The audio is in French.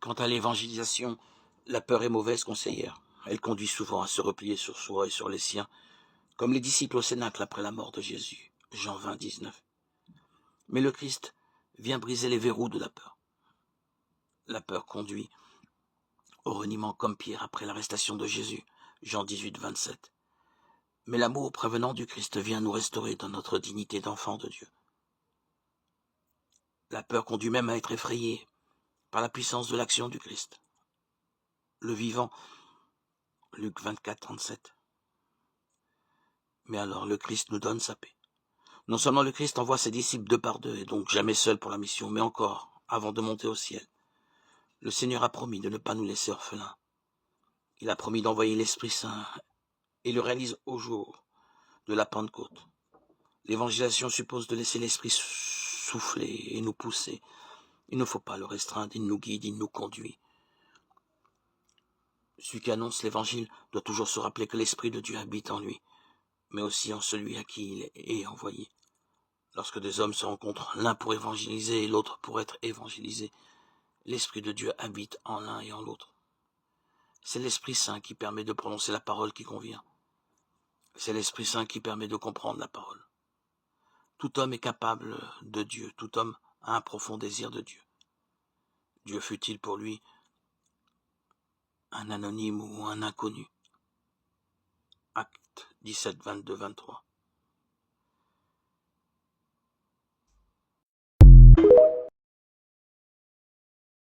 Quant à l'évangélisation, la peur est mauvaise conseillère. Elle conduit souvent à se replier sur soi et sur les siens, comme les disciples au Cénacle après la mort de Jésus, Jean 20, 19. Mais le Christ vient briser les verrous de la peur. La peur conduit au reniement comme Pierre après l'arrestation de Jésus, Jean 18, 27. Mais l'amour prévenant du Christ vient nous restaurer dans notre dignité d'enfant de Dieu. La peur conduit même à être effrayé par la puissance de l'action du Christ. Le vivant, Luc 24, 37. Mais alors le Christ nous donne sa paix. Non seulement le Christ envoie ses disciples deux par deux, et donc jamais seul pour la mission, mais encore, avant de monter au ciel, le Seigneur a promis de ne pas nous laisser orphelins. Il a promis d'envoyer l'Esprit Saint, et le réalise au jour de la Pentecôte. L'évangélisation suppose de laisser l'Esprit souffler et nous pousser. Il ne faut pas le restreindre, il nous guide, il nous conduit. Celui qui annonce l'Évangile doit toujours se rappeler que l'Esprit de Dieu habite en lui, mais aussi en celui à qui il est envoyé. Lorsque deux hommes se rencontrent, l'un pour évangéliser et l'autre pour être évangélisé, l'Esprit de Dieu habite en l'un et en l'autre. C'est l'Esprit Saint qui permet de prononcer la parole qui convient. C'est l'Esprit Saint qui permet de comprendre la parole. Tout homme est capable de Dieu, tout homme a un profond désir de Dieu. Dieu fut-il pour lui un anonyme ou un inconnu. Acte 17, 22, 23.